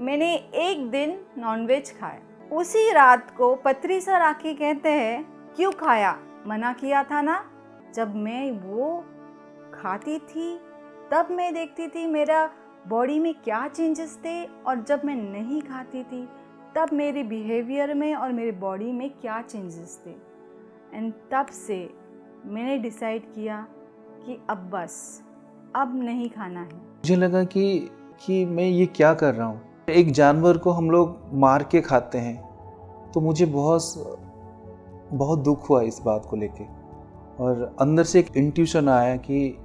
मैंने एक दिन नॉनवेज खाया। उसी रात को पत्री सर आके कहते हैं क्यों खाया, मना किया था ना। जब मैं वो खाती थी तब मैं देखती थी मेरा बॉडी में क्या चेंजेस थे, और जब मैं नहीं खाती थी तब मेरे बिहेवियर में और मेरे बॉडी में क्या चेंजेस थे। एंड तब से मैंने डिसाइड किया कि अब बस अब नहीं खाना है। मुझे लगा कि मैं ये क्या कर रहा हूँ। एक जानवर को हम लोग मार के खाते हैं, तो मुझे बहुत दुख हुआ इस बात को लेके, और अंदर से एक इंट्यूशन आया कि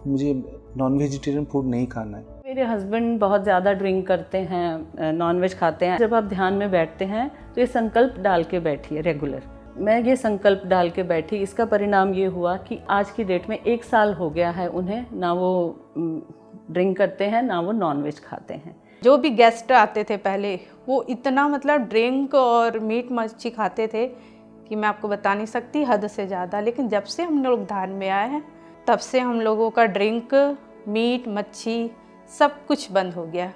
मुझे नॉन वेजिटेरियन फूड नहीं खाना है। मेरे हस्बैंड बहुत ज़्यादा ड्रिंक करते हैं, नॉनवेज खाते हैं। जब आप ध्यान में बैठते हैं तो ये संकल्प डाल के बैठिए रेगुलर। मैं ये संकल्प डाल के बैठी, इसका परिणाम ये हुआ कि आज की डेट में 1 साल हो गया है उन्हें, ना वो ड्रिंक करते हैं ना वो नॉनवेज खाते हैं। जो भी गेस्ट आते थे पहले, वो इतना मतलब ड्रिंक और मीट मच्छी खाते थे कि मैं आपको बता नहीं सकती, हद से ज़्यादा। लेकिन जब से हम लोग ध्यान में आए हैं तब से हम लोगों का ड्रिंक, मीट मच्छी सब कुछ बंद हो गया।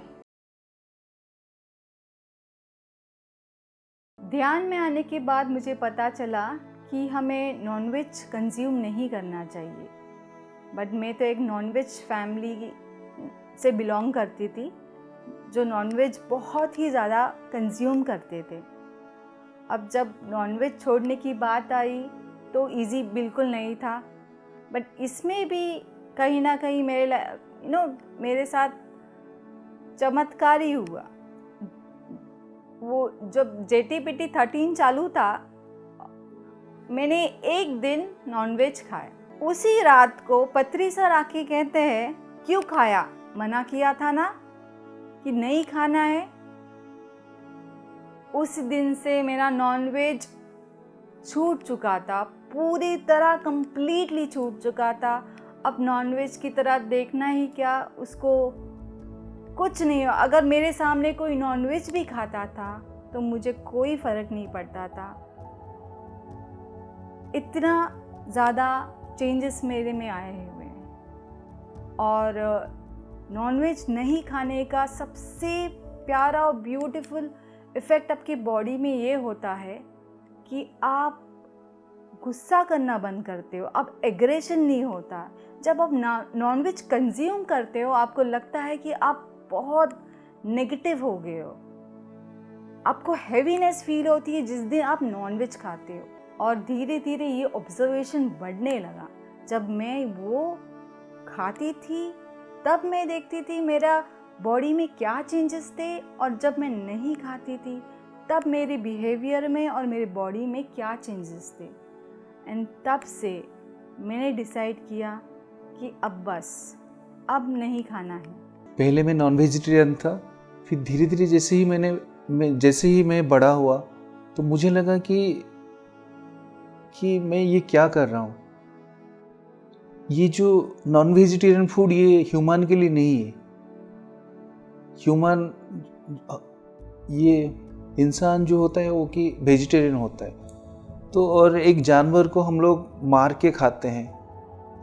ध्यान में आने के बाद मुझे पता चला कि हमें नॉनवेज कंज्यूम नहीं करना चाहिए। बट मैं तो एक नॉनवेज फैमिली से बिलोंग करती थी जो नॉनवेज बहुत ही ज़्यादा कंज्यूम करते थे। अब जब नॉनवेज छोड़ने की बात आई तो इजी बिल्कुल नहीं था। बट इसमें भी कहीं ना कहीं मेरे साथ चमत्कार ही हुआ। वो जब JTPT 13 चालू था, मैंने एक दिन नॉनवेज खाया। उसी रात को पत्री सर आके कहते हैं क्यों खाया, मना किया था ना कि नहीं खाना है। उस दिन से मेरा नॉनवेज छूट चुका था, पूरी तरह कंप्लीटली छूट चुका था। अब नॉनवेज की तरह देखना ही क्या, उसको कुछ नहीं। अगर मेरे सामने कोई नॉनवेज भी खाता था तो मुझे कोई फ़र्क नहीं पड़ता था। इतना ज़्यादा चेंजेस मेरे में आए हुए हैं। और नॉनवेज नहीं खाने का सबसे प्यारा और ब्यूटीफुल इफ़ेक्ट आपकी बॉडी में ये होता है कि आप गुस्सा करना बंद करते हो, अब एग्रेशन नहीं होता। जब आप नॉनवेज कंज्यूम करते हो आपको लगता है कि आप बहुत नेगेटिव हो गए हो, आपको हैवीनेस फील होती है जिस दिन आप नॉनवेज खाते हो। और धीरे धीरे ये ऑब्जर्वेशन बढ़ने लगा। जब मैं वो खाती थी तब मैं देखती थी मेरा बॉडी में क्या चेंजेस थे, और जब मैं नहीं खाती थी तब मेरे बिहेवियर में और मेरे बॉडी में क्या चेंजेस थे। एंड तब से मैंने डिसाइड किया कि अब बस अब नहीं खाना है। पहले मैं नॉन वेजिटेरियन था, फिर धीरे धीरे जैसे ही मैं बड़ा हुआ तो मुझे लगा कि मैं ये क्या कर रहा हूँ। ये जो नॉन वेजिटेरियन फूड ये ह्यूमन के लिए नहीं है। ह्यूमन, ये इंसान जो होता है वो कि वेजिटेरियन होता है। तो और एक जानवर को हम लोग मार के खाते हैं,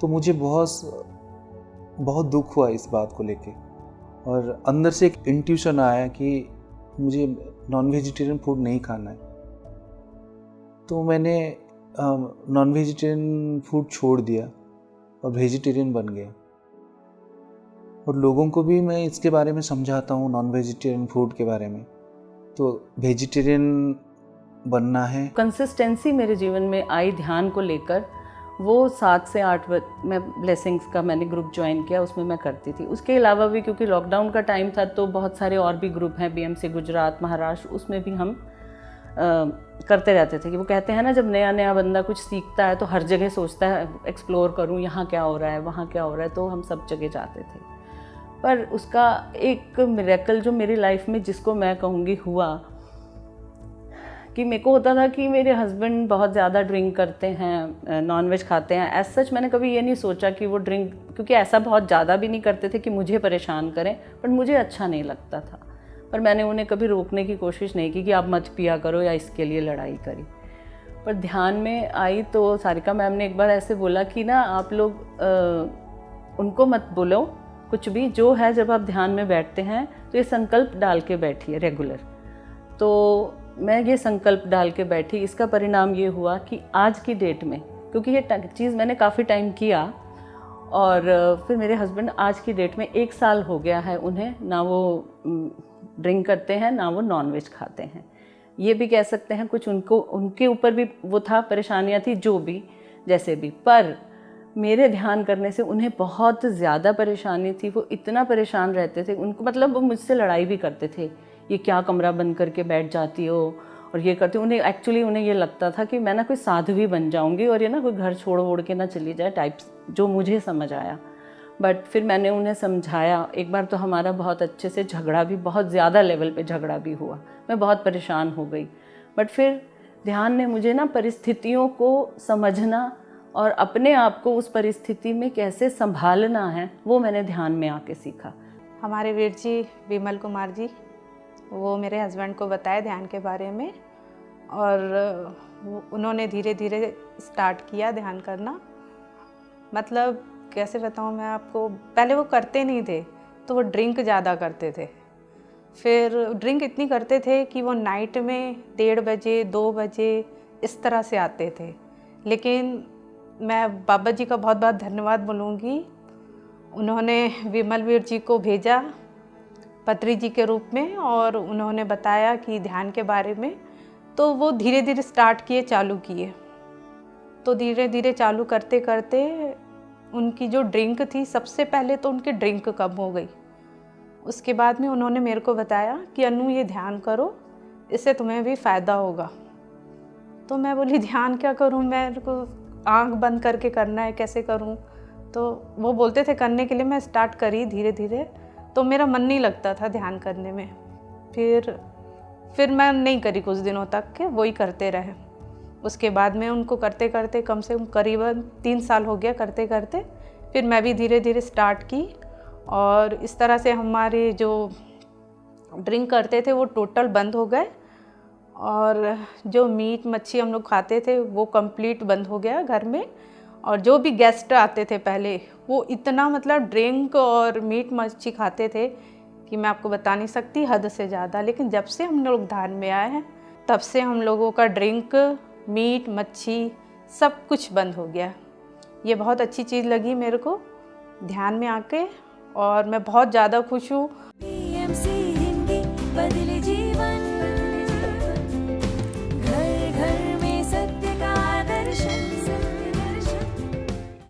तो मुझे बहुत दुख हुआ इस बात को लेके, और अंदर से एक इंट्यूशन आया कि मुझे नॉन वेजिटेरियन फूड नहीं खाना है। तो मैंने नॉन वेजिटेरियन फूड छोड़ दिया और वेजिटेरियन बन गया। और लोगों को भी मैं इसके बारे में समझाता हूँ, नॉन वेजिटेरियन फूड के बारे में। तो वेजिटेरियन बनना है। कंसिस्टेंसी मेरे जीवन में आई ध्यान को लेकर। वो 7 से 8 मैं ब्लेसिंग्स का मैंने ग्रुप ज्वाइन किया, उसमें मैं करती थी। उसके अलावा भी क्योंकि लॉकडाउन का टाइम था तो बहुत सारे और भी ग्रुप हैं, BMC गुजरात, महाराष्ट्र, उसमें भी हम करते रहते थे। कि वो कहते हैं ना, जब नया नया बंदा कुछ सीखता है तो हर जगह सोचता है एक्सप्लोर करूं, यहाँ क्या हो रहा है, वहाँ क्या हो रहा है। तो हम सब जगह जाते थे। पर उसका एक मिरेकल जो मेरी लाइफ में, जिसको मैं कहूँगी हुआ, कि मेरे को होता था कि मेरे हस्बैंड बहुत ज़्यादा ड्रिंक करते हैं, नॉनवेज खाते हैं। एज सच मैंने कभी ये नहीं सोचा कि वो ड्रिंक, क्योंकि ऐसा बहुत ज़्यादा भी नहीं करते थे कि मुझे परेशान करें, पर मुझे अच्छा नहीं लगता था। पर मैंने उन्हें कभी रोकने की कोशिश नहीं की कि आप मत पिया करो या इसके लिए लड़ाई करी। पर ध्यान में आई तो सारिका मैम ने एक बार ऐसे बोला कि ना, आप लोग उनको मत बोलो कुछ भी जो है, जब आप ध्यान में बैठते हैं तो ये संकल्प डाल के बैठिए रेगुलर। तो मैं ये संकल्प डाल के बैठी, इसका परिणाम ये हुआ कि आज की डेट में, क्योंकि ये चीज़ मैंने काफ़ी टाइम किया, और फिर मेरे हस्बैंड आज की डेट में 1 साल हो गया है उन्हें, ना वो ड्रिंक करते हैं ना वो नॉनवेज खाते हैं। ये भी कह सकते हैं कुछ उनके ऊपर भी वो था, परेशानियां थी जो भी जैसे भी, पर मेरे ध्यान करने से उन्हें बहुत ज़्यादा परेशानी थी। वो इतना परेशान रहते थे, उनको मतलब वो मुझसे लड़ाई भी करते थे, ये क्या कमरा बंद करके बैठ जाती हो और ये करते। उन्हें एक्चुअली उन्हें ये लगता था कि मैं ना कोई साध्वी बन जाऊंगी और ये ना कोई घर छोड़ वोड़ के ना चली जाए टाइप्स, जो मुझे समझ आया। बट फिर मैंने उन्हें समझाया। एक बार तो हमारा बहुत अच्छे से झगड़ा भी, बहुत ज़्यादा लेवल पे झगड़ा भी हुआ, मैं बहुत परेशान हो गई। बट फिर ध्यान ने मुझे ना परिस्थितियों को समझना और अपने आप को उस परिस्थिति में कैसे संभालना है, वो मैंने ध्यान में आके सीखा। हमारे वीर जी विमल कुमार जी, वो मेरे हस्बैंड को बताया ध्यान के बारे में, और उन्होंने धीरे धीरे स्टार्ट किया ध्यान करना। मतलब कैसे बताऊँ मैं आपको, पहले वो करते नहीं थे, तो वो ड्रिंक ज़्यादा करते थे। फिर ड्रिंक इतनी करते थे कि वो नाइट में 1:30 बजे 2 बजे इस तरह से आते थे। लेकिन मैं बाबा जी का बहुत बहुत धन्यवाद बोलूँगी, उन्होंने विमल वीर जी को भेजा पत्री जी के रूप में, और उन्होंने बताया कि ध्यान के बारे में, तो वो धीरे धीरे स्टार्ट किए, चालू किए। तो धीरे धीरे चालू करते करते उनकी जो ड्रिंक थी, सबसे पहले तो उनकी ड्रिंक कम हो गई। उसके बाद में उन्होंने मेरे को बताया कि अनु ये ध्यान करो, इससे तुम्हें भी फ़ायदा होगा। तो मैं बोली ध्यान क्या करूं, मेरे को आंख बंद करके करना है, कैसे करूं? तो वो बोलते थे करने के लिए, मैं स्टार्ट करी धीरे धीरे, तो मेरा मन नहीं लगता था ध्यान करने में। फिर मैं नहीं करी कुछ दिनों तक के, वही करते रहे। उसके बाद में उनको करते करते कम से कम करीबन 3 साल हो गया करते करते, फिर मैं भी धीरे धीरे स्टार्ट की, और इस तरह से हमारे जो ड्रिंक करते थे वो टोटल बंद हो गए, और जो मीट मच्छी हम लोग खाते थे वो कंप्लीट बंद हो गया घर में। और जो भी गेस्ट आते थे पहले, वो इतना मतलब ड्रिंक और मीट मच्छी खाते थे कि मैं आपको बता नहीं सकती, हद से ज़्यादा। लेकिन जब से हम लोग ध्यान में आए हैं, तब से हम लोगों का ड्रिंक, मीट मच्छी सब कुछ बंद हो गया। ये बहुत अच्छी चीज़ लगी मेरे को ध्यान में आके, और मैं बहुत ज़्यादा खुश हूँ।